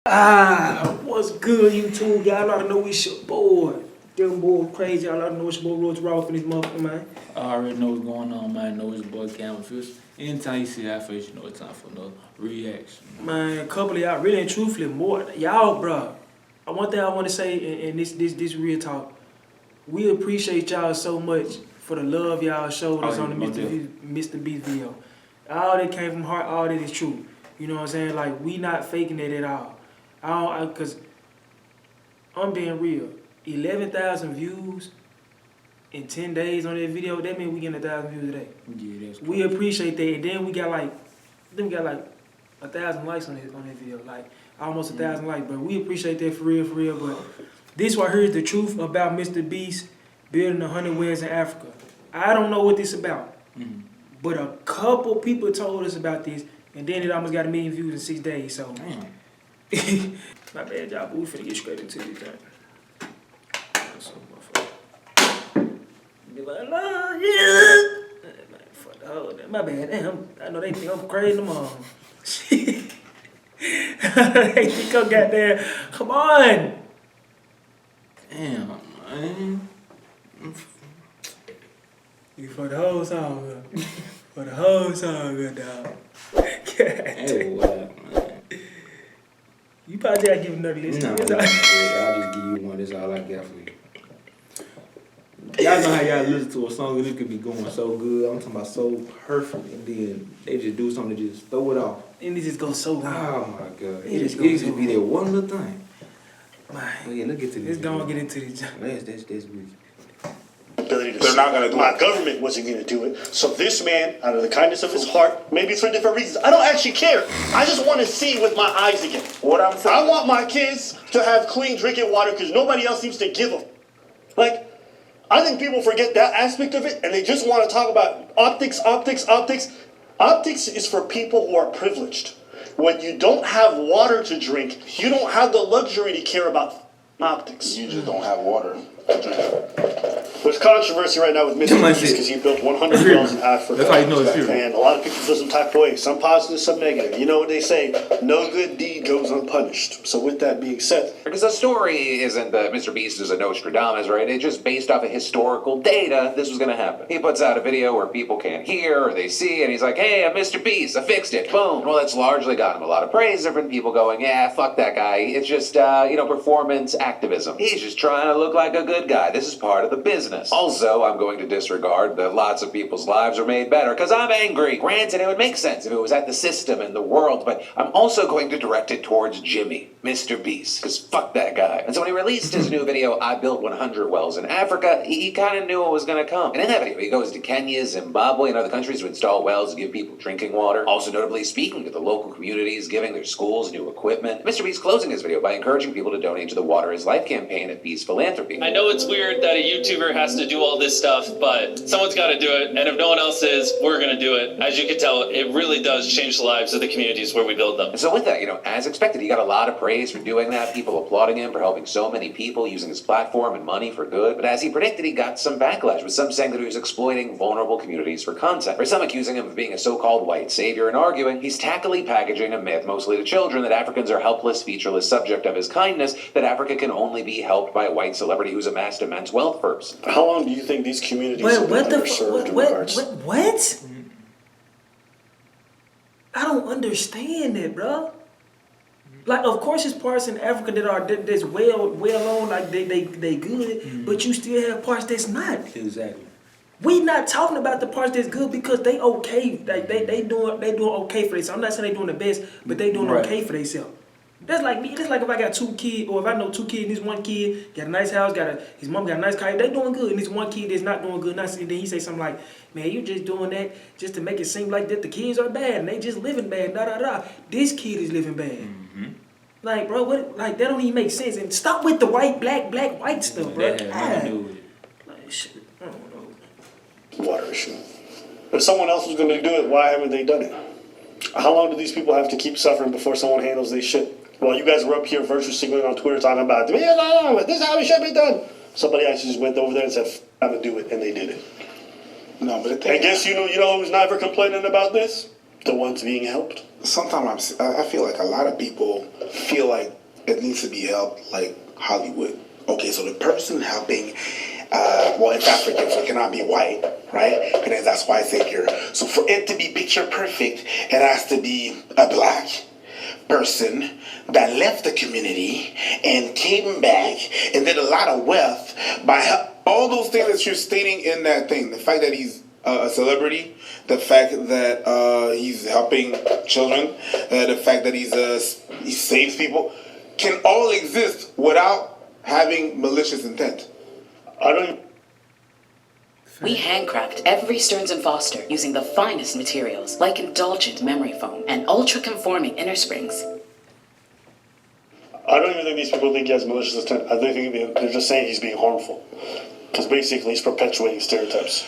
What's good, YouTube? Y'all ought to know it's your boy. Them boy crazy. Y'all ought to know it's your boy Roach Raw in this motherfucker, man. I already know what's going on, man. I know it's your boy Camouflage. Anytime you see that face, you know it's time for another reaction. Man, a couple of y'all, really and truthfully, more. Y'all, bro. One thing I want to say, and this real talk, we appreciate y'all so much for the love y'all showed us on the MrBeast video. All that came from heart, all that is true. You know what I'm saying? Like, we not faking it at all. Cause I'm being real. 11,000 views in 10 days on that video, that means we getting 1,000 views a day. Yeah, that's cool. We appreciate that. And then we got like 1,000 likes on that video. Like almost 1,000 likes, but we appreciate that for real. But this right here is the truth about MrBeast building 100 wells in Africa. I don't know what this is about. But a couple people told us about this, and then it almost got 1 million views in 6 days. So my bad, y'all, but we finna get straight into this thing. Be like, oh, yeah. Fuck the whole damn. My bad, damn. I know they think I'm crazy tomorrow. They think I'm goddamn. Come on. Damn, man. For the whole song, man. For the whole song, good dog. Hey, what up, man? You probably gotta give another listen. No, I'll just give you one. That's all I got for you. Y'all know how y'all listen to a song and it could be going so good. I'm talking about so perfect, and then they just do something to just throw it off. And it just goes so long. Oh my God. It just be that one little thing. Man. But yeah, let's get to this. Let's go and get into this. That's brief. They're not going to do it. My government wasn't going to do it. So this man, out of the kindness of his heart, maybe it's for different reasons. I don't actually care. I just want to see with my eyes again. What I'm saying. I want my kids to have clean drinking water because nobody else seems to give them. Like, I think people forget that aspect of it, and they just want to talk about optics. Optics is for people who are privileged. When you don't have water to drink, you don't have the luxury to care about optics. You just don't have water to drink. There's controversy right now with MrBeast because he built 100 wells in Africa. That's how you know it's true. And a lot of people feel some type of way. Some positive, some negative. You know what they say, no good deed goes unpunished. So with that being said. Because the story isn't that MrBeast is a Nostradamus, right? It's just based off of historical data, this was going to happen. He puts out a video where people can't hear or they see, and he's like, hey, I'm MrBeast, I fixed it, boom. Well, that's largely gotten him a lot of praise. Different people going, yeah, fuck that guy. It's just, performance activism. He's just trying to look like a good guy. This is part of the business. Also, I'm going to disregard that lots of people's lives are made better because I'm angry. Granted, it would make sense if it was at the system and the world, but I'm also going to direct it towards Jimmy, MrBeast, because fuck that guy. And so when he released his new video, I built 100 wells in Africa, he kind of knew what was going to come. And in that video, he goes to Kenya, Zimbabwe, and other countries to install wells to give people drinking water. Also notably speaking to the local communities, giving their schools new equipment. MrBeast closing his video by encouraging people to donate to the Water is Life campaign at Beast Philanthropy. I know it's weird that a YouTuber has to do all this stuff, but someone's got to do it, and if no one else is, we're going to do it. As you can tell, it really does change the lives of the communities where we build them. And so with that, as expected, he got a lot of praise for doing that, people applauding him for helping so many people, using his platform and money for good. But as he predicted, he got some backlash, with some saying that he was exploiting vulnerable communities for content, or some accusing him of being a so-called white savior and arguing he's tackily packaging a myth, mostly to children, that Africans are helpless, featureless subject of his kindness, that Africa can only be helped by a white celebrity who's amassed immense wealth first. How long do you think these communities have been underserved in regards? What? I don't understand that, bro. Like, of course, there's parts in Africa that's well known, like they good, but you still have parts that's not. Exactly. We not talking about the parts that's good because they okay. Like they doing okay for themselves. I'm not saying they doing the best, but they doing okay for themselves. That's like me. That's like if I got 2 kids, or if I know 2 kids, and this one kid got a nice house, his mom got a nice car, they doing good, and this one kid that's not doing good. And then he say something like, man, you just doing that just to make it seem like that the kids are bad, and they just living bad, This kid is living bad. Like, bro, what? Like, that don't even make sense. And stop with the white, black, white stuff, bro. That had nothing to do with it. Like, shit, I don't know. Water issue. If someone else was going to do it, why haven't they done it? How long do these people have to keep suffering before someone handles their shit? Well, you guys were up here virtue signaling on Twitter talking about, this is how it should be done. Somebody actually just went over there and said, I'm going to do it, and they did it. No, but I guess you know who's never complaining about this? The ones being helped. sometimes I feel like a lot of people feel like it needs to be held like Hollywood. Okay, so the person helping, well, it's African, so it cannot be white, right? Because that's white savior. So for it to be picture perfect, it has to be a black person that left the community and came back and did a lot of wealth by all those things that you're stating in that thing. The fact that he's a celebrity, the fact that he's helping children, the fact that he saves people, can all exist without having malicious intent. I don't. We handcraft every Stearns & Foster using the finest materials, like indulgent memory foam and ultra-conforming inner springs. I don't even think these people think he has malicious intent. I think they're just saying he's being harmful. Because basically he's perpetuating stereotypes.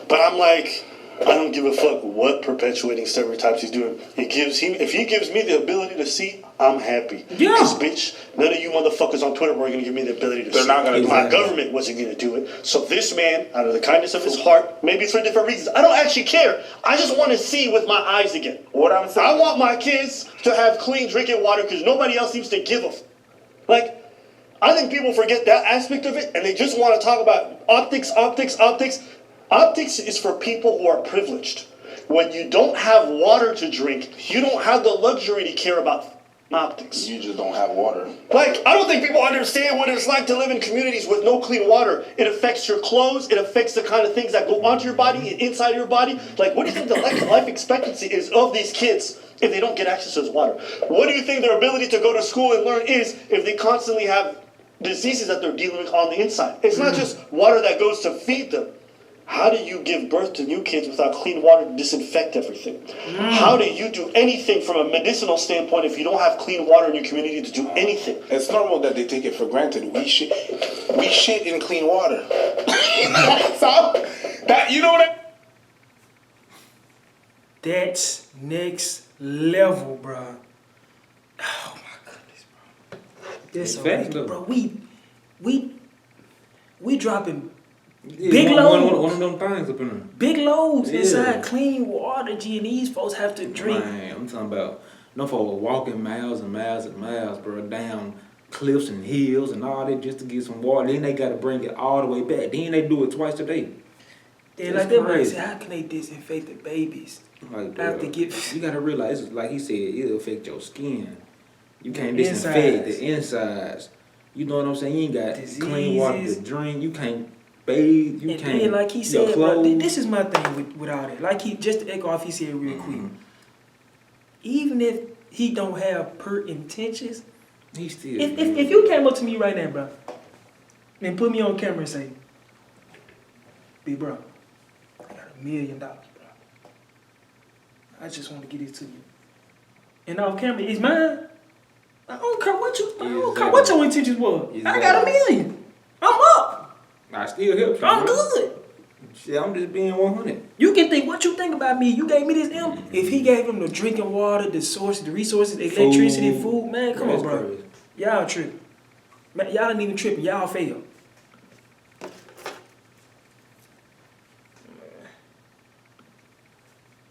But I'm like, I don't give a fuck what perpetuating stereotypes he's doing. If he gives me the ability to see, I'm happy. Yeah. Because, bitch, none of you motherfuckers on Twitter were going to give me the ability to see. They're not going to. My government wasn't going to do it. So this man, out of the kindness of his heart, maybe for different reasons, I don't actually care. I just want to see with my eyes again. What I'm saying. I want my kids to have clean drinking water because nobody else seems to give a Like, I think people forget that aspect of it, and they just want to talk about optics. Optics is for people who are privileged. When you don't have water to drink, you don't have the luxury to care about optics. You just don't have water. Like, I don't think people understand what it's like to live in communities with no clean water. It affects your clothes. It affects the kind of things that go onto your body and inside your body. Like, what do you think the life expectancy is of these kids if they don't get access to this water? What do you think their ability to go to school and learn is if they constantly have diseases that they're dealing with on the inside? It's not just water that goes to feed them. How do you give birth to new kids without clean water to disinfect everything? How do you do anything from a medicinal standpoint if you don't have clean water in your community to do anything? It's normal that they take it for granted. We shit in clean water. So that, you know what I... That's next level, bro. Oh my goodness, bro. That's so Facts, wicked, though. bro. We dropping Yeah, big loads. One of them things up in there. Big loads Yeah. inside clean water. G, and these folks have to drink. Man, I'm talking about no folks walking miles and miles and miles, bro, down cliffs and hills and all that just to get some water. Then they gotta bring it all the way back. Then they do it twice a day. Then That's like that man crazy. said, how can they disinfect the babies? Like, I have to bro, get you gotta realize, it's like he said, it'll affect your skin. You can't The disinfect insides. the insides. You know what I'm saying? You ain't got clean water to Diseases. drink. You can't bathe. You And can't. then, like he your said, bro, clothes. this is my thing with all that. Like he just to echo off, he said real quick. Even if he don't have pert intentions, He still. if you came up to me right now, bro, and put me on camera and say, "Big bro, I got $1 million, bro. I just want to get it to you." And off camera, it's mine. I don't care what your intentions was. I got $1 million. I'm up. I still help you. I'm bro. good. Shit, I'm just being 100. You can think what you think about me. You gave me this M. If he gave him the drinking water, the sources, the resources, the electricity, food, man, come on, That's bro. crazy. Y'all tripping. Man, y'all ain't even tripping. Y'all fail.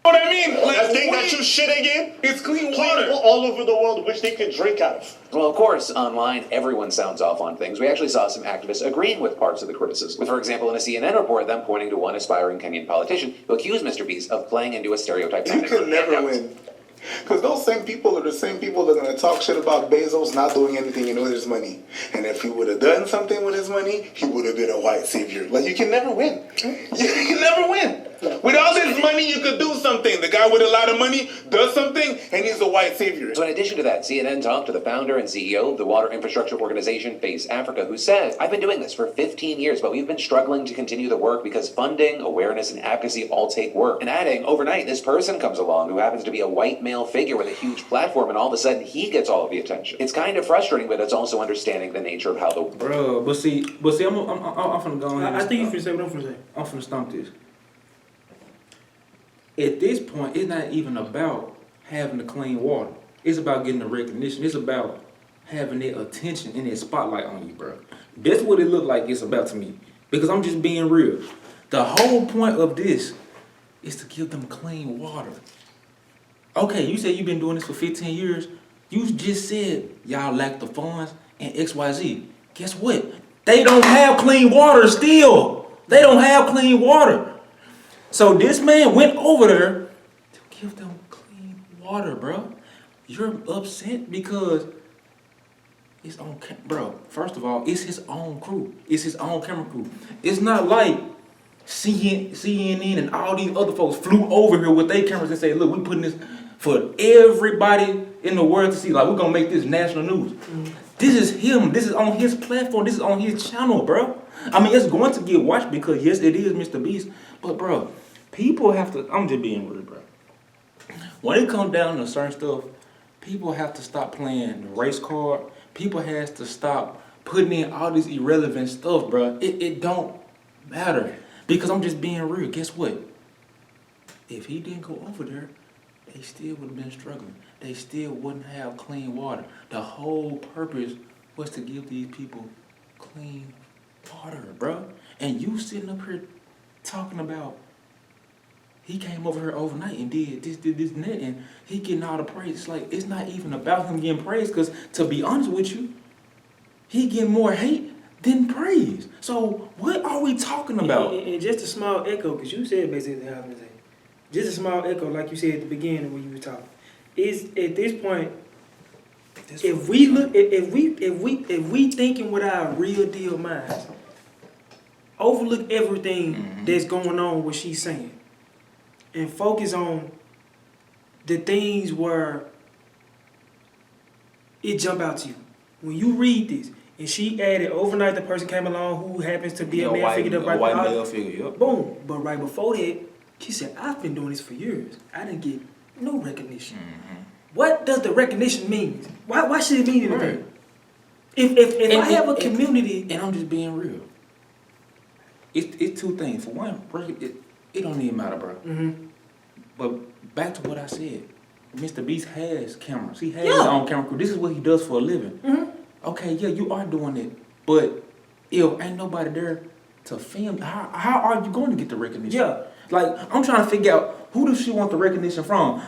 You know what I mean? Like, That thing that you shit again, it's clean clean water. all over the world, which they can drink out of. Well, of course, online, everyone sounds off on things. We actually saw some activists agreeing with parts of the criticism. With, for example, in a CNN report, them pointing to one aspiring Kenyan politician who accused MrBeast of playing into a stereotype. You can never win. Because those same people are the same people that are going to talk shit about Bezos not doing anything with his money. And if he would have done something with his money, he would have been a white savior. Like, you can never win. You can never win. With all this money, you could do something. The guy with a lot of money does something, and he's a white savior. So in addition to that, CNN talked to the founder and CEO of the water infrastructure organization Face Africa, who said, "I've been doing this for 15 years, but we've been struggling to continue the work because funding, awareness, and advocacy all take work." And adding, overnight, this person comes along who happens to be a white male figure with a huge platform, and all of a sudden, he gets all of the attention. It's kind of frustrating, but it's also understanding the nature of how the... Bro, but see, I'm finna go ahead. I think you finna say what I'm finna say. I'm finna stump this. At this point, it's not even about having the clean water. It's about getting the recognition. It's about having that attention and that spotlight on you, bro. That's what it looked like it's about to me. Because I'm just being real. The whole point of this is to give them clean water. Okay, you say you've been doing this for 15 years. You just said y'all lack the funds and XYZ. Guess what? They don't have clean water still. They don't have clean water. So this man went over there to give them clean water, bro. You're upset because it's on, bro. First of all, it's his own crew. It's his own camera crew. It's not like CNN and all these other folks flew over here with their cameras and say, look, we putting this for everybody in the world to see. Like, we're gonna make this national news. This is him. This is on his platform. This is on his channel, bro. I mean, it's going to get watched because, yes, it is MrBeast. But, bro, people have to, I'm just being rude, bro. When it comes down to certain stuff, people have to stop playing the race card. People has to stop putting in all this irrelevant stuff, bro. It don't matter. Because I'm just being real. Guess what? If he didn't go over there, they still would have been struggling. They still wouldn't have clean water. The whole purpose was to give these people clean water, bro. And you sitting up here talking about he came over here overnight and did this, and that, and he getting all the praise. It's like, it's not even about him getting praise, because to be honest with you, he getting more hate than praise. So what are we talking about? And just a small echo, because you said basically what I was saying. Just a small echo, like you said at the beginning when you were talking. Is at this point, if we thinking with our real deal minds, overlook everything that's going on, what she's saying, and focus on the things where it jump out to you. When you read this, and she added overnight, the person came along who happens to be a male figure, white male figure, yep. Boom. But right before that, she said, I've been doing this for years. I didn't get no recognition. What does the recognition mean? Why should it mean anything? Right. If I have a community... And I'm just being real. It's two things. For one, it don't even matter, bro. But back to what I said. MrBeast has cameras. He has his own camera crew. This is what he does for a living. Okay, yeah, you are doing it. But if ain't nobody there to film, how are you going to get the recognition? Yeah. Like, I'm trying to figure out, who does she want the recognition from?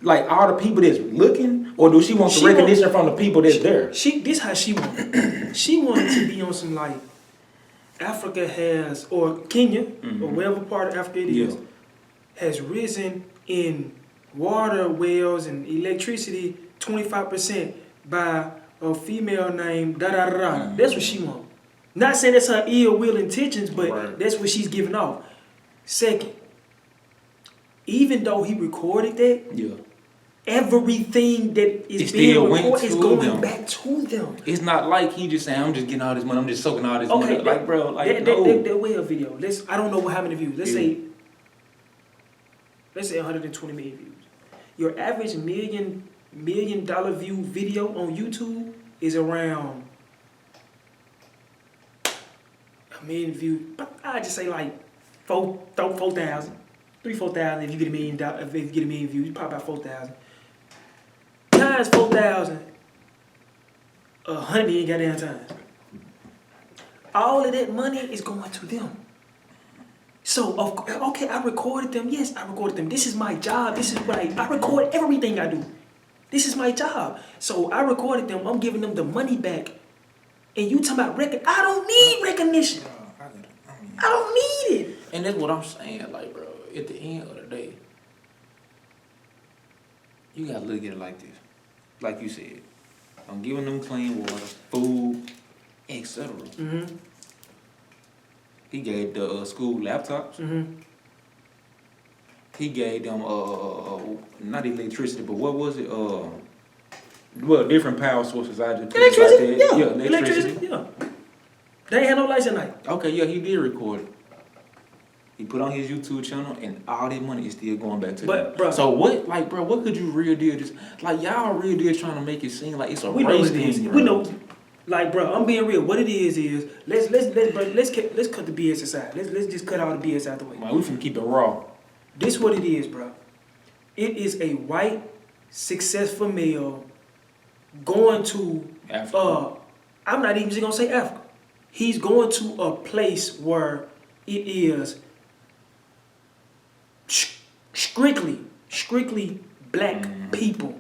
Like, all the people that's looking? Or do she want the recognition from the people that's there? This how she wanted. She wanted to be on some, like, Africa has, or Kenya, or whatever part of Africa it is, has risen in water wells and electricity 25% by a female named da-da-da-da. That's what she wants. Not saying that's her ill will intentions, but that's what she's giving off. Second, even though he recorded that, everything that is being recorded is going back to them. It's not like he just saying, I'm just getting all this money, I'm just soaking all this money. Like, bro, like, that well video. I don't know how many views. Let's say 120 million views. Your average $1 million view video on YouTube is around 1 million views. But I just say like 4,000, 3,000-4,000. If you get $1 million, if you get 1 million views, you probably about 4,000 times 4,000, 100 million goddamn times. All of that money is going to them. So, okay, I recorded them. Yes, I recorded them. This is my job. This is what I record everything I do. This is my job. So I recorded them. I'm giving them the money back. And you talking about I don't need recognition. I don't need it. And that's what I'm saying, like, bro, at the end of the day, you gotta look at it like this. Like you said, I'm giving them clean water, food, etc. He gave the school laptops. He gave them not electricity, but what was it? Well, different power sources. I just electricity. Like Yeah, electricity. Yeah. They ain't had no lights at night. Okay, yeah, he did record it. He put on his YouTube channel, and all that money is still going back to them. Bro, so what, like, bro, what could you real deal just like y'all real deal trying to make it seem like it's a race thing? We know, like, bro, I'm being real. What it is let's cut the BS aside. Let's just cut all the BS out the way. Man, we finna keep it raw. This what it is, bro. It is a white, successful male going to Africa. I'm not even just gonna say Africa. He's going to a place where it is strictly black people.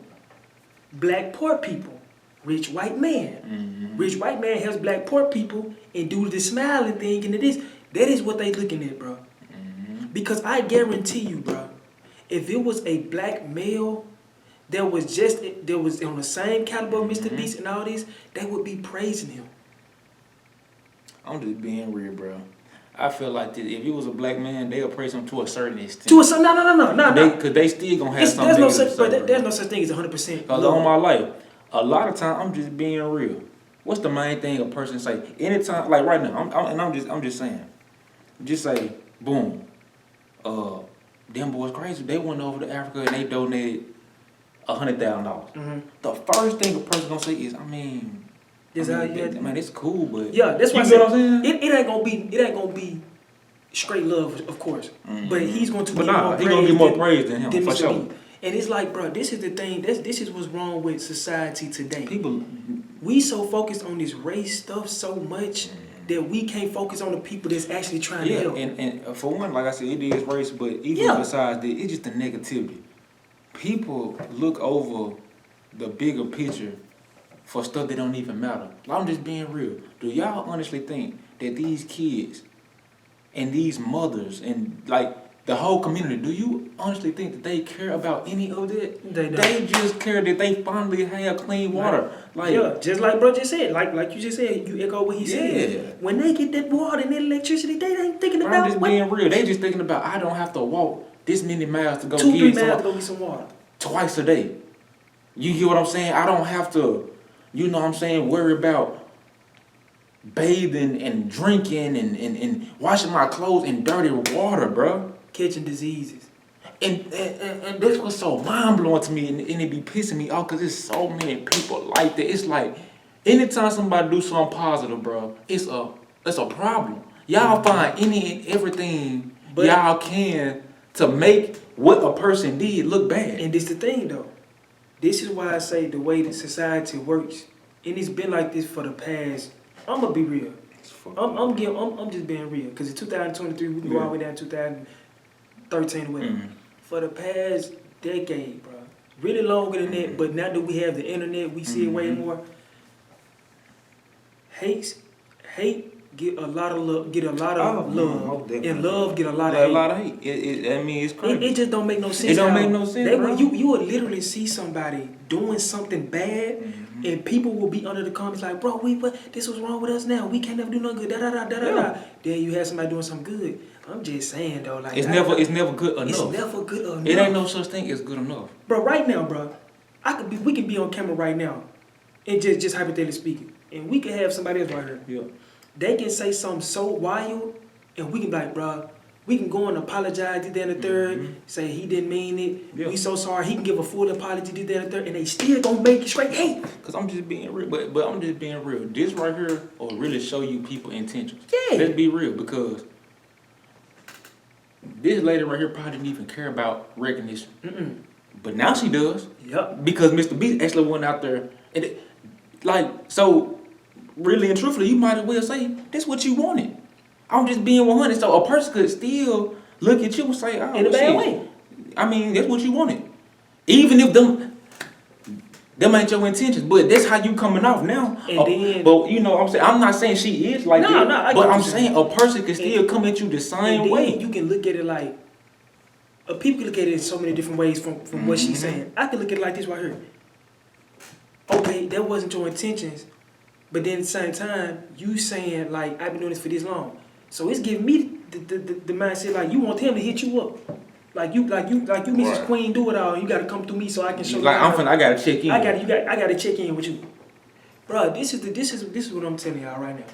black poor people. Rich white man. Rich white man helps black poor people and do the smiling thing and it is. That is what they looking at, bro. Because I guarantee you, bro, if it was a black male that was on the same caliber of MrBeast and all this, they would be praising him. I'm just being real, bro. I feel like that if it was a black man, they'll praise him to a certain extent. No. Because they still gonna have something. There's no such thing as 100%. Because all my life, a lot of time I'm just being real. What's the main thing a person say? Anytime, like right now, I'm just saying. Just say, boom. Them boys crazy. They went over to Africa and they donated $100,000. The first thing a person gonna say is, man, it's cool, but yeah, that's why you know what I'm saying. It ain't gonna be straight love, of course. But he's going to he's gonna be more praised than him for sure. And it's like, bro, this is the thing. This is what's wrong with society today. We so focused on this race stuff so much that we can't focus on the people that's actually trying to help. And for one, like I said, it is race, but even besides that, it's just the negativity. People look over the bigger picture for stuff that don't even matter. I'm just being real. Do y'all honestly think that these kids and these mothers and like the whole community, do you honestly think that they care about any of that? They just care that they finally have clean water. Like just like bro just said, like you just said, you echo what he said. When they get that water and that electricity, they ain't thinking about. I'm just being real. They just thinking about, I don't have to walk this many miles to go 2-3 miles to go get some water twice a day. You hear what I'm saying? I don't have to, you know what I'm saying, worry about bathing and drinking and washing my clothes in dirty water, bro. Catching diseases. And this was so mind-blowing to me, and it be pissing me off because there's so many people like that. It's like, anytime somebody do something positive, bro, it's a problem. Y'all find any and everything y'all can to make what a person did look bad. And this the thing, though. This is why I say the way that society works, and it's been like this for the past, I'm going to be real. I'm just being real, because in 2023, we can go all the way down to 2013 or whatever. For the past decade, bro, really longer than that, but now that we have the internet, we see it way more. Hate get a lot of love, love, and love get a lot of hate. It's crazy. It just don't make no sense. It don't make no sense, bro. You would literally see somebody doing something bad, and people will be under the comments like, bro, this was wrong with us now. We can't never do nothing good. Then you have somebody doing something good. I'm just saying though, like it's never good enough. It's never good enough. It ain't no such thing as good enough. Bro, right now, bro, we could be on camera right now, and just hypothetically speaking, and we could have somebody else right here. Yeah. They can say something so wild, and we can be like, bro, we can go and apologize, did that and the third, say he didn't mean it, we so sorry, he can give a full apology, did that and the third, and they still gonna make it straight hate. Because I'm just being real, but I'm just being real. This right here will really show you people's intentions. Yeah. Let's be real, because this lady right here probably didn't even care about recognition. But now she does. Yep. Because MrBeast actually went out there, and so really and truthfully, you might as well say, this what you wanted. I'm just being 100. So a person could still look at you and say, oh, in a bad way. I mean, that's what you wanted. Even if them ain't your intentions, but that's how you coming off now. But you know what I'm saying? I'm not saying she is like that, but I'm saying a person can still come at you the same way. You can look at it like, people can look at it in so many different ways from what she's saying. I can look at it like this right here. Okay, that wasn't your intentions. But then at the same time, you saying like, I've been doing this for this long. So it's giving me the mindset like you want him to hit you up. Like you Mrs. Queen do it all. You gotta come through me so I can show you. Like I gotta check in. I gotta check in with you. Bro, this is what I'm telling y'all right now.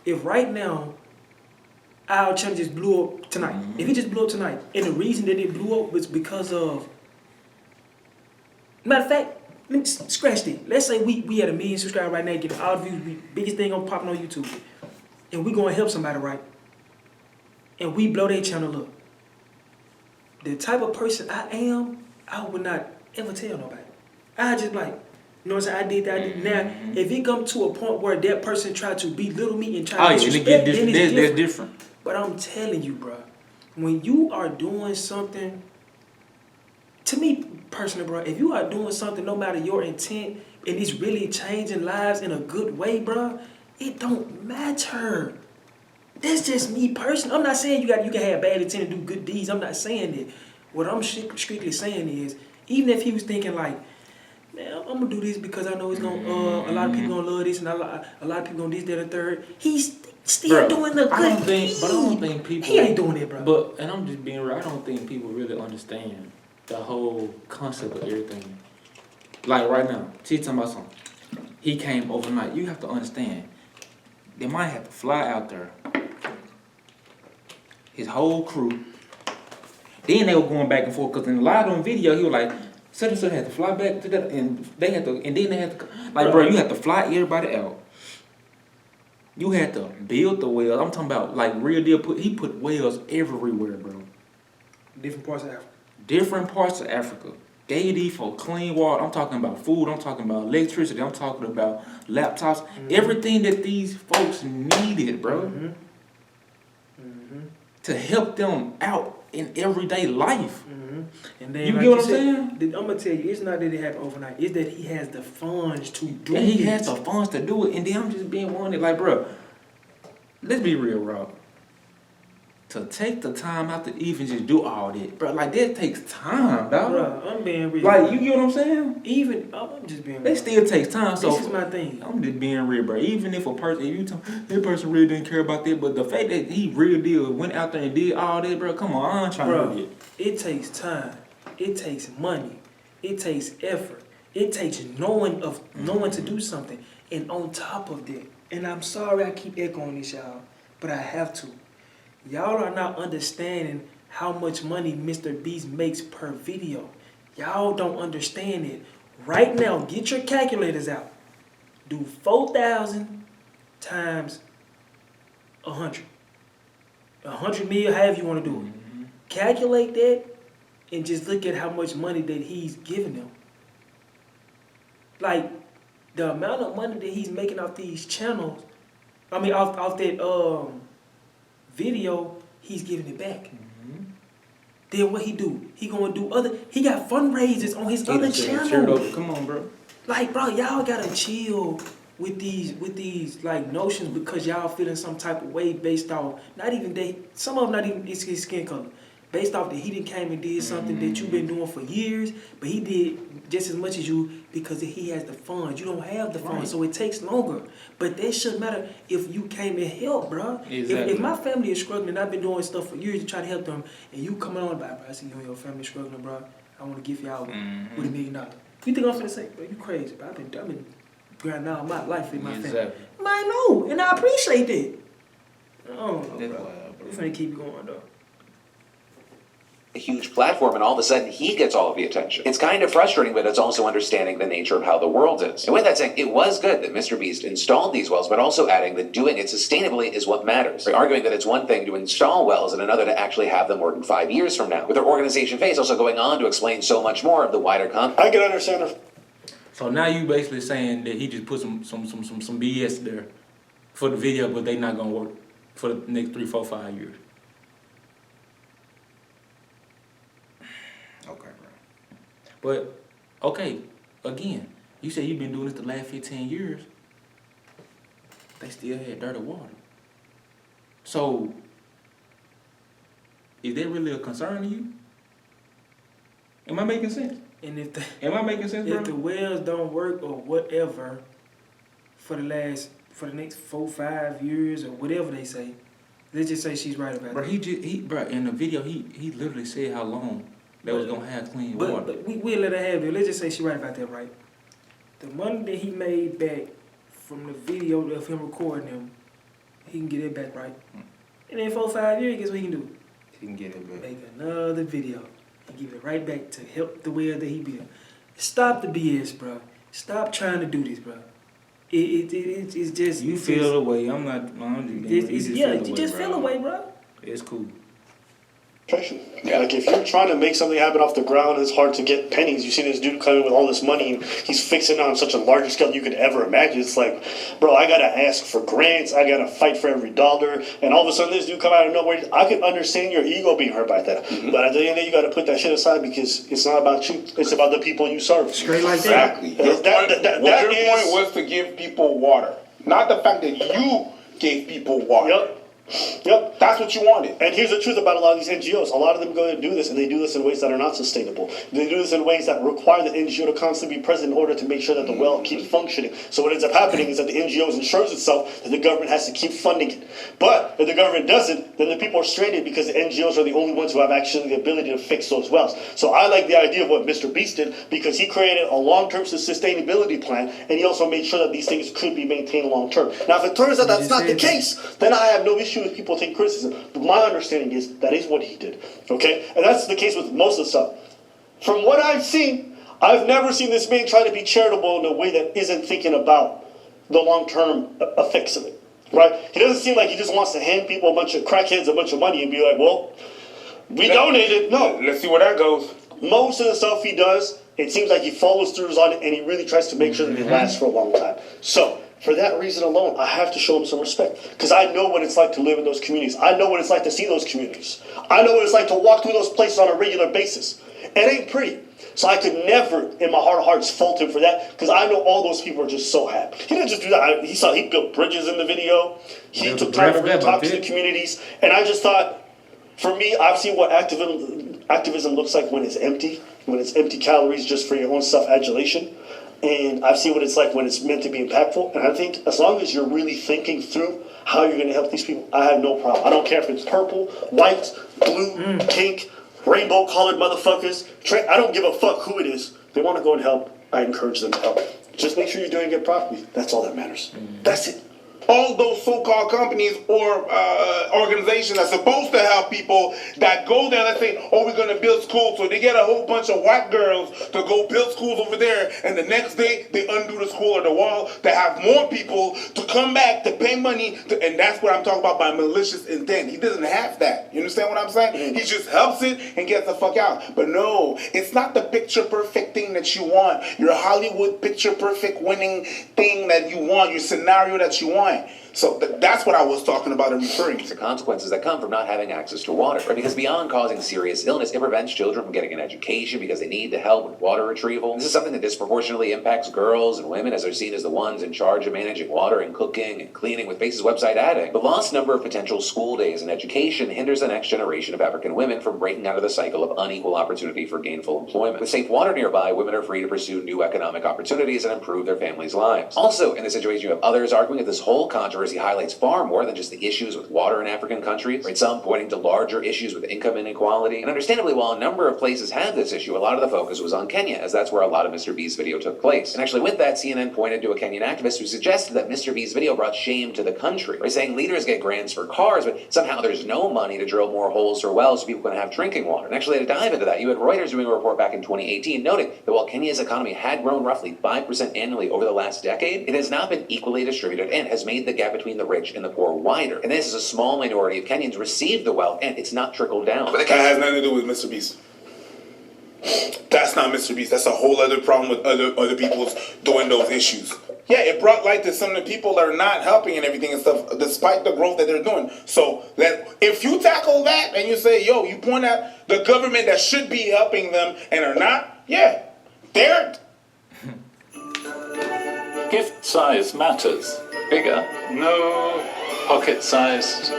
If right now our channel just blew up tonight, if it just blew up tonight, and the reason that it blew up was because of, matter of fact, let me scratch it. Let's say we had 1 million subscribers right now, getting all the views, biggest thing on popping on YouTube. And we gonna help somebody, right? And we blow their channel up. The type of person I am, I would not ever tell nobody. I just like, you know what I'm saying? I did that. Now, if it come to a point where that person try to belittle me and try to disrespect, then it's different. But I'm telling you, bro, when you are doing something, to me personally, bro, if you are doing something, no matter your intent, and it's really changing lives in a good way, bro, it don't matter. That's just me personally. I'm not saying you can have bad intent and do good deeds. I'm not saying that. What I'm strictly saying is, even if he was thinking like, man, I'm gonna do this because I know it's gonna a lot of people gonna love this and a lot of people gonna this, that, and third. He's still doing the good deed. But I don't think people. He ain't doing it, bro. But and I'm just being real. I don't think people really understand the whole concept of everything. Like right now, she's talking about something. He came overnight. You have to understand. They might have to fly out there. His whole crew. Then they were going back and forth because in the live on video, he was like, such and such had to fly back to that, and they had to, and then they had to, like, bro, you had to fly everybody out. You had to build the wells. I'm talking about like real deal. He put wells everywhere, bro. Different parts of Africa. Different parts of Africa. Gave these for clean water. I'm talking about food. I'm talking about electricity. I'm talking about laptops. Everything that these folks needed, bro. To help them out in everyday life. And then, You like get what I'm said, saying? I'm gonna tell you, it's not that it happened overnight. It's that he has the funds to do it. And he has the funds to do it. And then I'm just being wanted, like, bro, let's be real, Rob. To take the time out to even just do all that, bro, like, that takes time, dog. Bro, I'm being real. Like, you get what I'm saying? Even, I'm just being real. It still takes time. So This is my thing. I'm just being real, bro. Even if a person, if you tell that person really didn't care about that, but the fact that he really did, went out there and did all that, bro, come on, I'm trying to do it. It takes time. It takes money. It takes effort. It takes knowing to do something. And on top of that, and I'm sorry I keep echoing this, y'all, but I have to. Y'all are not understanding how much money MrBeast makes per video. Y'all don't understand it. Right now, get your calculators out. Do 4,000 times 100. 100 million, however you want to do it. Calculate that and just look at how much money that he's giving them. Like, the amount of money that he's making off these channels, I mean, off that video, he's giving it back. Then what he do? He gonna do he got fundraisers on his other channel. Come on, bro. Like, bro, y'all gotta chill with these like notions because y'all feeling some type of way based off some of them not even his skin color. Based off that he done came and did something that you've been doing for years, but he did just as much as you because he has the funds. You don't have the funds, so it takes longer. But that shouldn't matter if you came and helped, bro. Exactly. If my family is struggling and I've been doing stuff for years to try to help them, and you coming on about, bro, I see you and your family struggling, bro. I want to give y'all with $1 million. You think I'm finna say, bro, you crazy, bro? I've been grinding all my life in my family. I know, and I appreciate that. I don't know, bro. We finna keep going, though. A huge platform, and all of a sudden he gets all of the attention. It's kind of frustrating, but it's also understanding the nature of how the world is. And with that saying, it was good that MrBeast installed these wells, but also adding that doing it sustainably is what matters. They're arguing that it's one thing to install wells and another to actually have them working 5 years from now. With their organization Face also going on to explain so much more of the wider context. I can understand her. So now you basically saying that he just put some BS there for the video, but they not gonna work for the next 3, 4, 5 years. Okay, bro. But okay, again, you say you've been doing this the last 15 years. They still had dirty water. So is that really a concern to you? Am I making sense? And Am I making sense, bro? if the wells don't work or whatever for the next 4, 5 years or whatever they say, let's just say she's right about Bro, that. bro, in the video, he literally said how long they was gonna have clean water. But we'll let her have it. Let's just say she's right about that, right? The money that he made back from the video of him recording him, he can get it back, right? And in 4, 5 years, guess what he can do? He can get it back. Make another video and give it right back to help the well that he built. Stop the BS, bro. Stop trying to do this, bro. It's just You feel the way. I'm just you just feel away, bro. It's cool. Yeah. Like if you're trying to make something happen off the ground, it's hard to get pennies. You see this dude coming with all this money, and he's fixing it on such a larger scale you could ever imagine. It's like, bro, I gotta ask for grants, I gotta fight for every dollar, and all of a sudden this dude come out of nowhere. I could understand your ego being hurt by that, but at the end of the day, you gotta put that shit aside because it's not about you. It's about the people you serve. Straight like that. Exactly. Your point was to give people water, not the fact that you gave people water. Yep. That's what you wanted. And here's the truth about a lot of these NGOs. A lot of them go and do this, and they do this in ways that are not sustainable. They do this in ways that require the NGO to constantly be present in order to make sure that the well keeps functioning. So what ends up happening is that the NGO ensures itself that the government has to keep funding it. But if the government doesn't, then the people are stranded because the NGOs are the only ones who have actually the ability to fix those wells. So I like the idea of what MrBeast did because he created a long-term sustainability plan, and he also made sure that these things could be maintained long-term. Now, if it turns out that's not the case, then I have no issue with people taking criticism. But my understanding is that is what he did. Okay? And that's the case with most of the stuff. From what I've seen, I've never seen this man try to be charitable in a way that isn't thinking about the long-term effects of it. Right? He doesn't seem like he just wants to hand people a bunch of crackheads a bunch of money and be like, well, we donated. No. Let's see where that goes. Most of the stuff he does, it seems like he follows through on it and he really tries to make sure that it lasts for a long time. So, for that reason alone, I have to show him some respect. Because I know what it's like to live in those communities. I know what it's like to see those communities. I know what it's like to walk through those places on a regular basis. It ain't pretty. So I could never, in my heart of hearts, fault him for that. Because I know all those people are just so happy. He didn't just do that. He built bridges in the video. He took time to really talk to the communities. And I just thought, for me, I've seen what activism looks like when it's empty. When it's empty calories just for your own self-adulation. And I've seen what it's like when it's meant to be impactful. And I think as long as you're really thinking through how you're going to help these people, I have no problem. I don't care if it's purple, white, blue, pink, rainbow-colored motherfuckers. I don't give a fuck who it is. If they want to go and help, I encourage them to help. Just make sure you're doing it properly. That's all that matters. That's it. All those so-called companies or organizations are supposed to help people that go there. Let's say, oh, we're going to build schools. So they get a whole bunch of white girls to go build schools over there. And the next day, they undo the school or the wall to have more people to come back to pay money. And that's what I'm talking about by malicious intent. He doesn't have that. You understand what I'm saying? He just helps it and gets the fuck out. But no, it's not the picture-perfect thing that you want. Your Hollywood picture-perfect winning thing that you want. Your scenario that you want. So that's what I was talking about and referring to. The consequences that come from not having access to water, right? Because beyond causing serious illness, it prevents children from getting an education because they need the help with water retrieval. This is something that disproportionately impacts girls and women as they're seen as the ones in charge of managing water and cooking and cleaning, with Base's website adding. The lost number of potential school days in education hinders the next generation of African women from breaking out of the cycle of unequal opportunity for gainful employment. With safe water nearby, women are free to pursue new economic opportunities and improve their families' lives. Also, in this situation, you have others arguing that this whole controversy highlights far more than just the issues with water in African countries, right? Some pointing to larger issues with income inequality. And understandably, while a number of places have this issue, a lot of the focus was on Kenya, as that's where a lot of MrBeast's video took place. And actually with that, CNN pointed to a Kenyan activist who suggested that MrBeast's video brought shame to the country, right? Saying leaders get grants for cars, but somehow there's no money to drill more holes or wells so people can have drinking water. And actually to dive into that, you had Reuters doing a report back in 2018 noting that while Kenya's economy had grown roughly 5% annually over the last decade, it has not been equally distributed and has made the gap between the rich and the poor wider. And this is a small minority of Kenyans receive the wealth, and it's not trickled down. But that has nothing to do with MrBeast. That's not MrBeast. That's a whole other problem with other people's doing those issues. Yeah, it brought light to some of the people that are not helping and everything and stuff, despite the growth that they're doing. So that if you tackle that and you say, yo, you point out the government that should be helping them and are not, yeah, they're... Gift size matters. Bigger, no. Pocket-sized.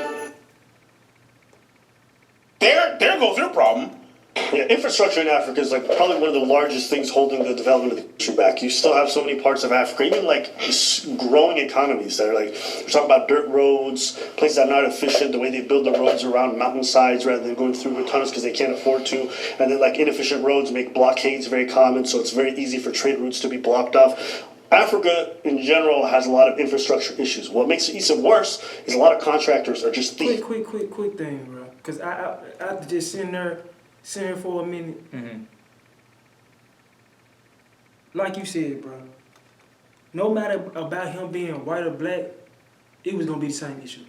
There goes your problem. Yeah, infrastructure in Africa is like probably one of the largest things holding the development of the country back. You still have so many parts of Africa, even like growing economies that are like, we're talking about dirt roads, places that are not efficient, the way they build the roads around mountainsides rather than going through tunnels because they can't afford to. And then like inefficient roads make blockades very common, so it's very easy for trade routes to be blocked off. Africa, in general, has a lot of infrastructure issues. What makes it even worse is a lot of contractors are just thieves. Quick thing, bro. Because I just sitting there for a minute. Like you said, bro. No matter about him being white or black, it was going to be the same issue.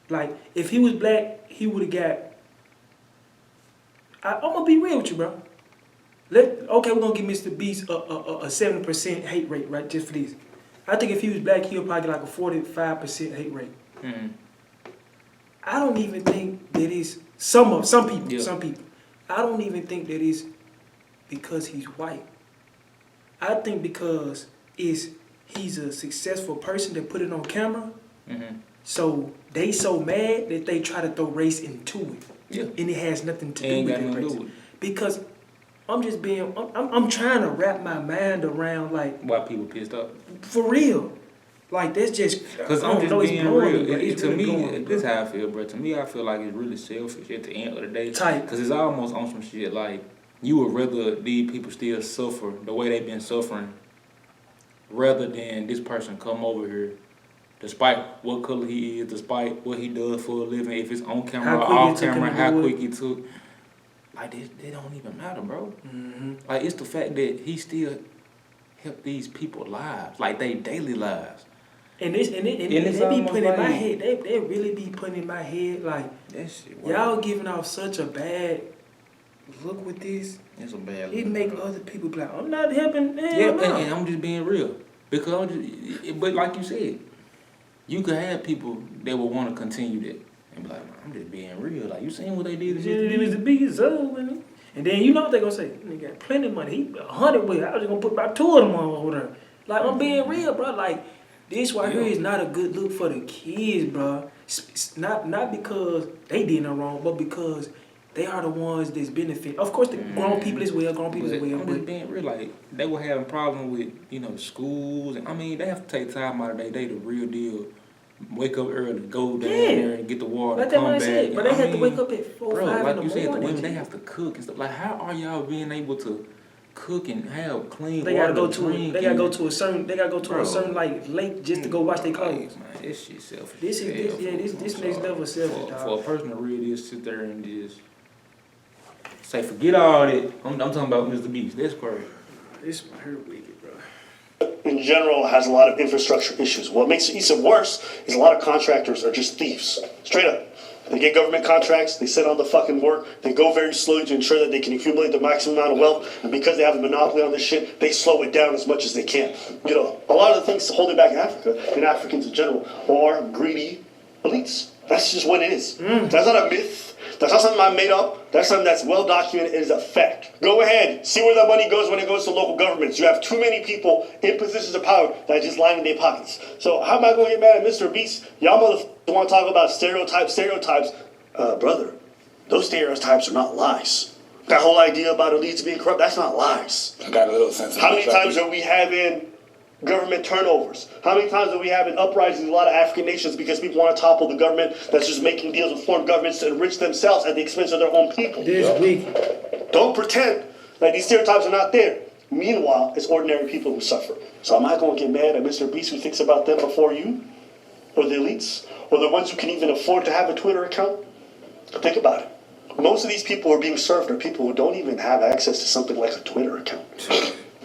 Like, if he was black, he would have got I'm gonna be real with you, bro. Okay, we're gonna give MrBeast a 7% hate rate, right? Just for these. I think if he was black, he'll probably get like a 45% hate rate. Mm-hmm. I don't even think that is some people. I don't even think that is because he's white. I think because he's a successful person that put it on camera. Mm-hmm. So they so mad that they try to throw race into it. Yeah. And it has nothing to do Ain't with got that nothing to race. do with it. Because I'm trying to wrap my mind around like Why people pissed off? for real. Like that's just Because I I'm don't just know, it's being blowing real. me, bro. It's To really me, blowing me, this is bro. how I feel, bro. To me, I feel like it's really selfish at the end of the day. Tight. Because it's almost on some shit like you would rather these people still suffer the way they've been suffering rather than this person come over here despite what color he is, despite what he does for a living, if it's on camera or off camera, how quick he took. Like, they don't even matter, bro. Mm-hmm. Like, it's the fact that he still helped these people lives, like they daily lives. And they be putting in my head, they really be putting in my head like That shit, y'all giving off such a bad look with this. It's a bad look. It make other people be like, I'm not helping. Yeah, and I'm just being real. Because but like you said, you could have people that would want to continue that. And be like, I'm just being real. Like, you seen what they did to MrBeast, and then you know what they gonna say. They got plenty of money. He 100 with it. I was just gonna put about 2 of them on over there. Like, I'm being real, bro. Like, this right here is not a good look for the kids, bro. Not because they did nothing wrong, but because they are the ones that's benefit. Of course, the grown people as well. I'm just being real. Like, they were having problems with, schools. And I mean, they have to take time out of their day to real deal. Wake up early, go down there and get the water, like come that back. said, but they have to wake up at 4, 5 in the morning. Like you said, the women, they have to cook and stuff. Like, how are y'all being able to cook and have clean They water gotta go to to drink? they gotta go to a certain like lake just to go wash their clothes. Man, this shit selfish. This next level selfish, dog. For a person to really just sit there and just say, forget all that. I'm talking about MrBeast. That's crazy. This my hair wicked, bro. In general, has a lot of infrastructure issues. What makes it even worse is a lot of contractors are just thieves. Straight up. They get government contracts, they sit on the fucking work, they go very slowly to ensure that they can accumulate the maximum amount of wealth, and because they have a monopoly on this shit, they slow it down as much as they can. A lot of the things holding back in Africa, and Africans in general, are greedy elites. That's just what it is. That's not a myth. That's not something I made up. That's something that's well documented. It is a fact. Go ahead. See where the money goes when it goes to local governments. You have too many people in positions of power that are just lining their pockets. So how am I going to get mad at MrBeast? Y'all motherfuckers want to talk about stereotypes. Brother, those stereotypes are not lies. That whole idea about elites being corrupt, that's not lies. I got a little sense of How many times are we having government turnovers? How many times are we having uprisings in a lot of African nations because people want to topple the government that's just making deals with foreign governments to enrich themselves at the expense of their own people? This week. Don't pretend like these stereotypes are not there. Meanwhile, it's ordinary people who suffer. So am I going to get mad at MrBeast who thinks about them before you? Or the elites? Or the ones who can even afford to have a Twitter account? Think about it. Most of these people who are being served are people who don't even have access to something like a Twitter account.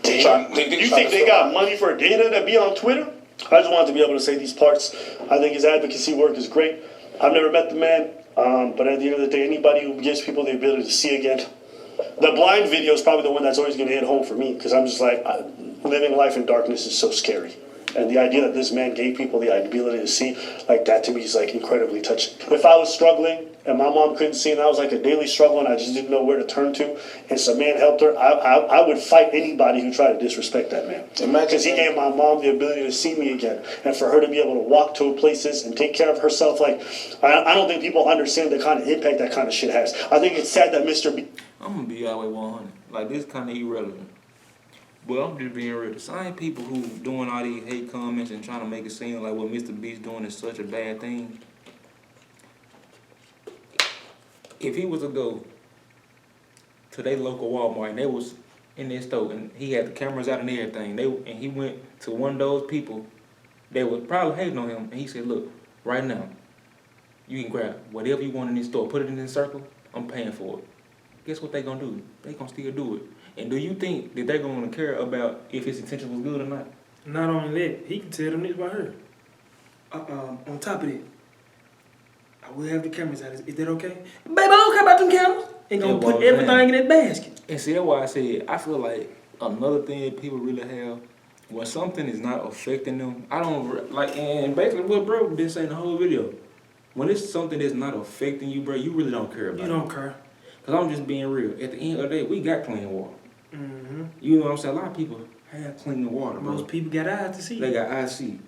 Damn. You think they got money for data to be on Twitter? I just wanted to be able to say these parts. I think his advocacy work is great. I've never met the man, but at the end of the day, anybody who gives people the ability to see again, the blind video is probably the one that's always going to hit home for me, because I'm just like, living life in darkness is so scary. And the idea that this man gave people the ability to see, like that to me is like incredibly touching. If I was struggling and my mom couldn't see and that was like a daily struggle and I just didn't know where to turn to, and some man helped her, I would fight anybody who tried to disrespect that man. Because he gave my mom the ability to see me again, and for her to be able to walk to places and take care of herself. Like, I don't think people understand the kind of impact that kind of shit has. I think it's sad that I'm gonna be all the way 100. Like, this kind of irrelevant. Well, I'm just being real. The same people who doing all these hate comments and trying to make it seem like what MrBeast doing is such a bad thing. If he was to go to their local Walmart and they was in their store and he had the cameras out and everything, and he went to one of those people that was probably hating on him, and he said, look, right now, you can grab whatever you want in this store, put it in this circle, I'm paying for it. Guess what they gonna do? They gonna still do it. And do you think that they're going to care about if his intention was good or not? Not only that, he can tell them this right here. On top of it, I will have the cameras out. Is that okay? Baby, I don't care about them cameras. and gonna put everything in that basket. And see, that's why I said, I feel like another thing that people really have, when something is not affecting them, I don't, like, and basically what bro been saying the whole video, when it's something that's not affecting you, bro, you really don't care about it. You don't care. Because I'm just being real. At the end of the day, we got clean water. Mm-hmm. You know what I'm saying? A lot of people have clean water, bro. Most people got eyes to see. They got eyes to see.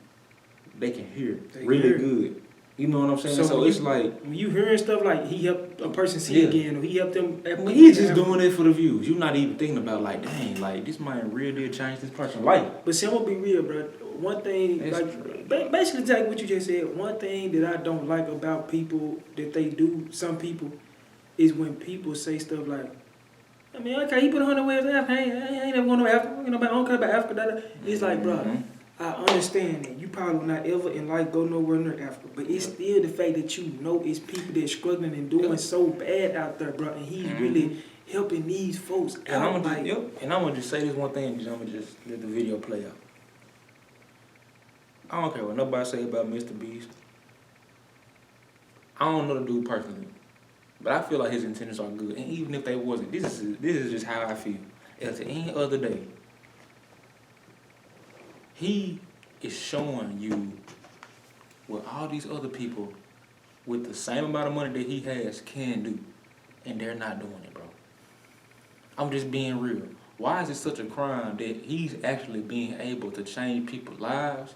They can hear They really hear. good. You know what I'm saying? So when it's like... When you hearing stuff like he helped a person see again, or he helped them... But he's just doing it for the views. You're not even thinking about like, dang, like this might really change this person's life. But see, I'm gonna be real, bro. One thing, basically take what you just said. One thing that I don't like about people that they do, some people, is when people say stuff like, I mean, okay, he put 100 ways to Africa. I ain't never going to Africa. You know, I don't care about Africa. It's like, bro, I understand that you probably will not ever in life go nowhere near Africa, but it's still the fact that you know it's people that's struggling and doing so bad out there, bro, and he's really helping these folks out. And I'm gonna just say this one thing, because I'm gonna just let the video play out. I don't care what nobody say about MrBeast. I don't know the dude personally, but I feel like his intentions are good. And even if they wasn't, this is just how I feel. At the end of the day, he is showing you what all these other people with the same amount of money that he has can do, and they're not doing it, bro. I'm just being real. Why is it such a crime that he's actually being able to change people's lives?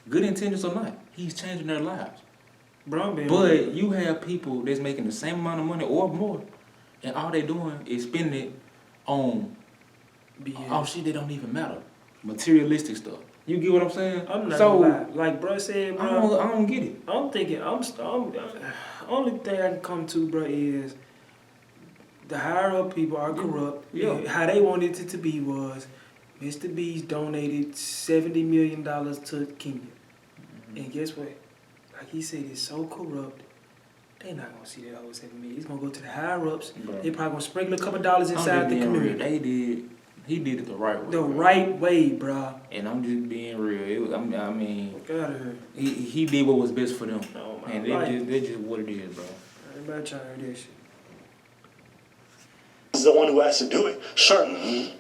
Good intentions or not, he's changing their lives. Bro, but you have people that's making the same amount of money or more, and all they doing is spending it on shit that don't even matter. Materialistic stuff. You get what I'm saying? I'm not gonna lie. Like bro said, bro. I don't get it. I'm thinking, only thing I can come to, bro, is the higher up people are corrupt. Yeah. How they wanted it to be was, MrBeast donated $70 million to Kenya. And guess what? Like he said, it's so corrupt. They not gonna see that whole $7 million. It's gonna go to the higher ups. Bro. They probably gonna sprinkle a couple dollars inside the community. He did it the right way. The right way, bro. And I'm just being real. I mean, Get out of here. He did what was best for them. Oh, and they just what it is, bro. Everybody trying this shit. Is the one who has to do it, sure,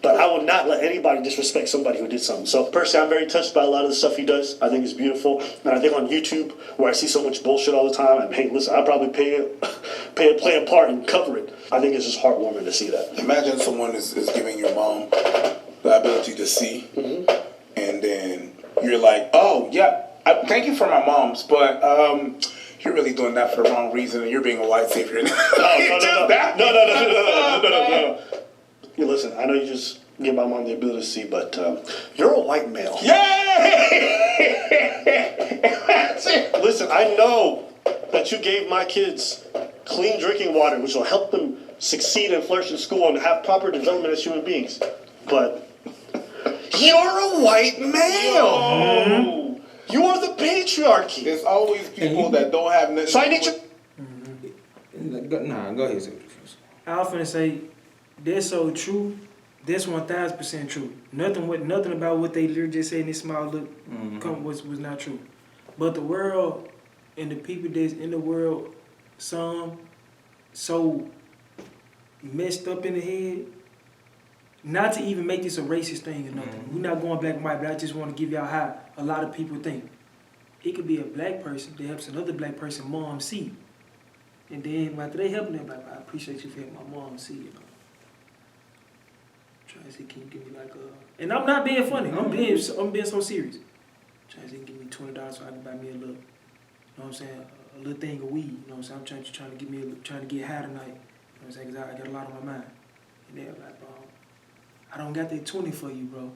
but I would not let anybody disrespect somebody who did something. So personally, I'm very touched by a lot of the stuff he does. I think it's beautiful, and I think on YouTube, where I see so much bullshit all the time, I'd probably play a part and cover it. I think it's just heartwarming to see that. Imagine someone is giving your mom the ability to see, and then you're like, oh yeah, thank you for my mom's, but you're really doing that for the wrong reason, and you're being a white savior. No. You listen, I know you just give my mom the ability to see, but you're a white male. Listen, I know that you gave my kids clean drinking water, which will help them succeed and flourish in school and have proper development as human beings. But you're a white male. You are the patriarchy. There's always people that don't have nothing. So I need you. Nah, go ahead. I was finna say, that's so true. That's 1,000% true. Nothing about what they literally just said in this small look was not true. But the world and the people that's in the world, some so messed up in the head. Not to even make this a racist thing or nothing. We're not going black and white, but I just want to give y'all how a lot of people think. It could be a black person that helps another black person mom see. And then after they helping them, like, I appreciate you for helping my mom see, you know. Trying to say, can you give me like a... And I'm not being funny. I'm being so serious. Trying to say, give me $20 so I can buy me a little, you know what I'm saying, a little thing of weed. You know what I'm saying? I'm trying to get high tonight. You know what I'm saying? Because I got a lot on my mind. And they're like, bro, I don't got that 20 for you, bro.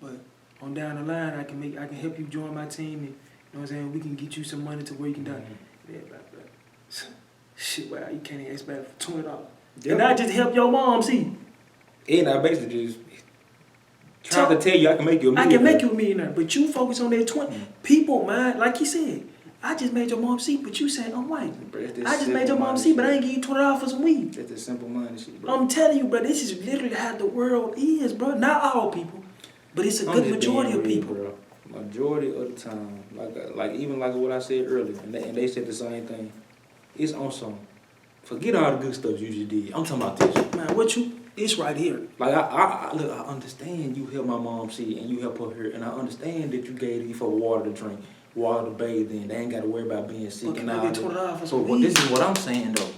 But on down the line, I can help you join my team, and you know what I'm saying. We can get you some money to where you can die. Yeah, bro. Shit, wow, you can't even expect for $20. Yep. And I just help your mom see. And I basically just trying to tell you I can make you a millionaire. I can make you a millionaire, but you focus on that 20. People, man, like he said, I just made your mom see, but you said I'm white. Bro, I just made your mom see, but I ain't give you $20 for some weed. That's the simple minded shit, bro. I'm telling you, bro, this is literally how the world is, bro. Not all people, but it's a good majority of people. Bro. Majority of the time, like even like what I said earlier, and they said the same thing. It's on some Forget all the good stuff you just did. I'm talking about this. Man, it's right here. Like, look, I understand you helped my mom see and you helped her, and I understand that you gave these for water to drink, water to bathe in. They ain't got to worry about being sick Okay, and I all get that. $20 for So some weed. this is what I'm saying, though.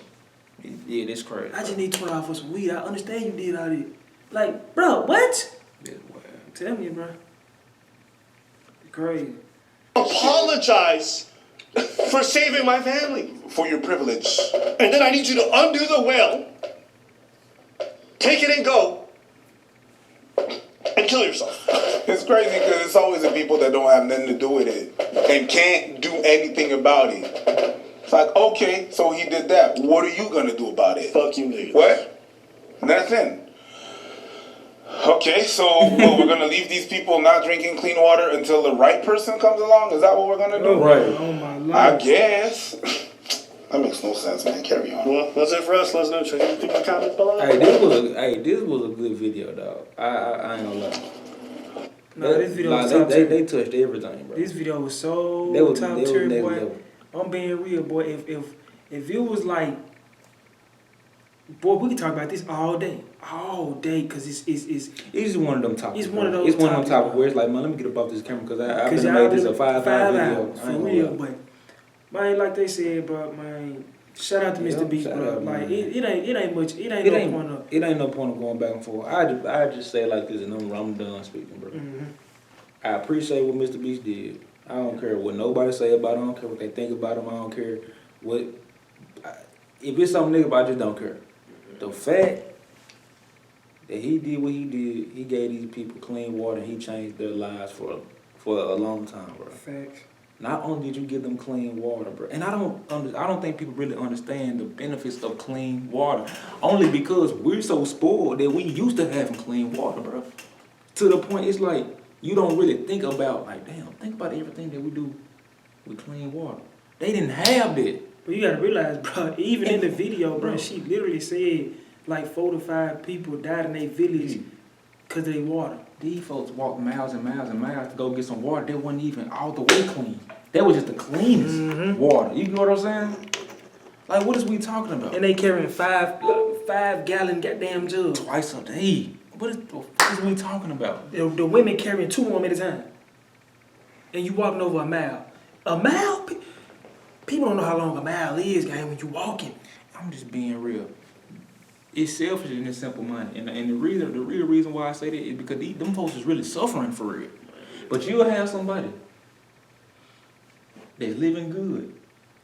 Yeah, that's crazy. I just need $20 for some weed. I understand you did all this. Like, bro, what? Yeah, well, Tell me, bro. Crazy. Apologize for saving my family. For your privilege. And then I need you to undo the will, take it and go, and kill yourself. It's crazy because it's always the people that don't have nothing to do with it and can't do anything about it. It's like, okay, so he did that. What are you gonna do about it? Fuck you, nigga. What? Nothing. Okay, so what, we're gonna leave these people not drinking clean water until the right person comes along? Is that what we're gonna do? Right. Oh, my I life. guess. That makes no sense, man. Carry on. Well, that's it for us. Let us know. Check anything in the comments below. Hey, this was a good video, dog. I ain't gonna lie. Nah, this video was top they tier. touched everything, bro. This video was so They was- top they was tier, next boy. level. I'm being real, boy. If it was like, boy, we could talk about this all day, cause it's It's just one of them topics. It's one of bro. those It's one of them topics, topics bro. where it's like, man, let me get up off this camera because I've cause been y'all made this been a 5 hour video. hours, for real, but man, like they said, bro, man, shout out to Yeah, MrBeast, shout bro. out, Like man. it ain't much. It ain't no point of. It ain't no point of going back and forth. I just say it like this, and I'm done speaking, bro. I appreciate what MrBeast did. I don't care what nobody say about him. I don't care what they think about him. I don't care what. If it's something negative, I just don't care. The fact that he did what he did, he gave these people clean water. He changed their lives for a long time, bro. Facts. Not only did you give them clean water, bro, and I don't think people really understand the benefits of clean water. Only because we're so spoiled that we used to having clean water, bro. To the point it's like you don't really think about like, damn, think about everything that we do with clean water. They didn't have that. But you gotta realize, bro, even in the video, bro, she literally said like 4 to 5 people died in their village because of their water. These folks walked miles and miles and miles to go get some water. That wasn't even all the way clean. That was just the cleanest water. You know what I'm saying? Like, what is we talking about? And they carrying 5-gallon goddamn jugs. Twice a day. What is we talking about? The women carrying 2 of them at a time. And you walking over a mile. A mile? People don't know how long a mile is, gang, when you walking. I'm just being real. It's selfish and it's simple money. And the real reason why I say that is because them folks is really suffering for real. But you'll have somebody that's living good.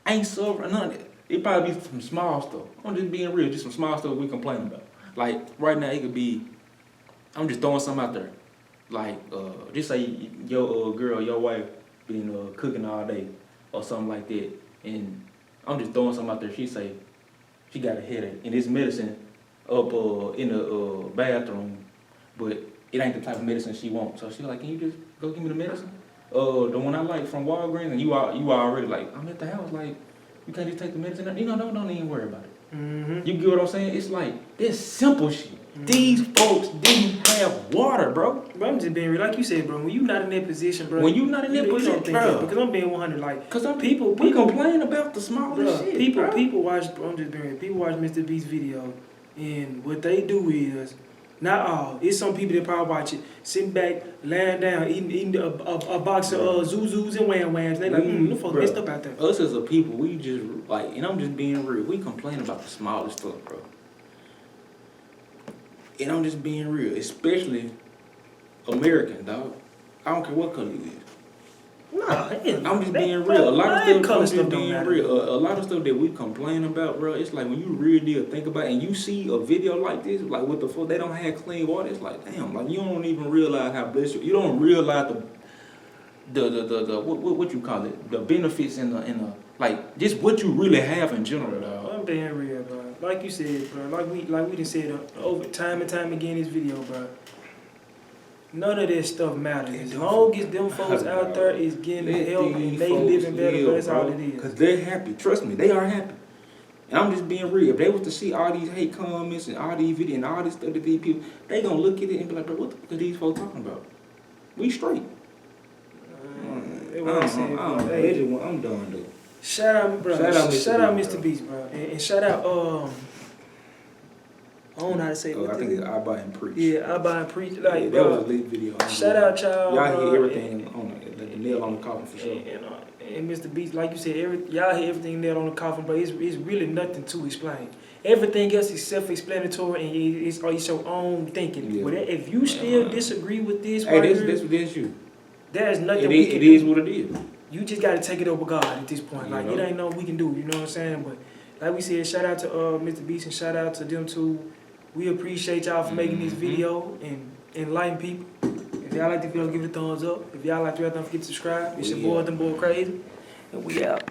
Ain't suffering none of that. It probably be some small stuff. I'm just being real, just some small stuff we complain about. Like right now it could be, I'm just throwing something out there. Like just say your girl, your wife been cooking all day or something like that. And I'm just throwing something out there. She say she got a headache and it's medicine up in the bathroom, but it ain't the type of medicine she wants. So she like, can you just go give me the medicine? The one I like from Walgreens, and you already like, I'm at the house, like, you can't just take the medicine. You know, don't even worry about it. You get what I'm saying? It's like, this simple shit. These folks didn't have water, bro. But I'm just being real, like you said, bro. When you not in that position, bro. When you not in that you don't position, think bro. that, because I'm being 100, like, Cause people we complain about the smallest bro, shit. people watch. I'm just being real. People watch MrBeast video, and what they do is, not all. It's some people that probably watch it, sitting back, laying down, eating a box of Zuzus and Wham Whams. They like, the fuck messed up out there. Us as a people, we just like, and I'm just being real. We complain about the smallest stuff, bro. And I'm just being real, especially American, dog. I don't care what color you is. Nah, I'm just being real. A lot of stuff, I'm just don't being matter. real. A lot of stuff that we complain about, bro, it's like when you really think about it and you see a video like this, like what the fuck, they don't have clean water, it's like, damn, like you don't even realize how blessed you don't realize the what you call it, the benefits in the like just what you really have in general, dog. I'm being real, bro. Like you said, bro. Like we done said over time and time again in this video, bro. None of this stuff matters. As long as them folks out there is getting help and they living better, bro, that's all it is. Because they're happy. Trust me, they are happy. And I'm just being real. If they was to see all these hate comments and all these videos and all this stuff that these people, they gonna look at it and be like, bro, what the fuck are these folks talking about? We straight. I'm I'm done, dude. Shout out, bro. Shout out Mr. Beast, bro. And shout out, I don't know how to say I think it's I Buy and Preach. Yeah, I Buy and Preach. Like, yeah, that bro, was a lit video. Shout out y'all. Y'all hear everything on it. The nail on the coffin for sure. And Mr. Beast, like you said, y'all hear everything nailed on the coffin, but it's really nothing to explain. Everything else is self-explanatory and it's your own thinking. Yeah. But if you still disagree with this, Hey, right that's you. there's nothing It is what it is. You just got to take it over God at this point. Like, it ain't nothing we can do, you know what I'm saying? But like we said, shout out to Mr. Beast and shout out to them too. We appreciate y'all for making this video and enlighten people. If y'all like the video, give it a thumbs up. If y'all like the video, don't forget to subscribe. It's your boy, them boy crazy. And we out.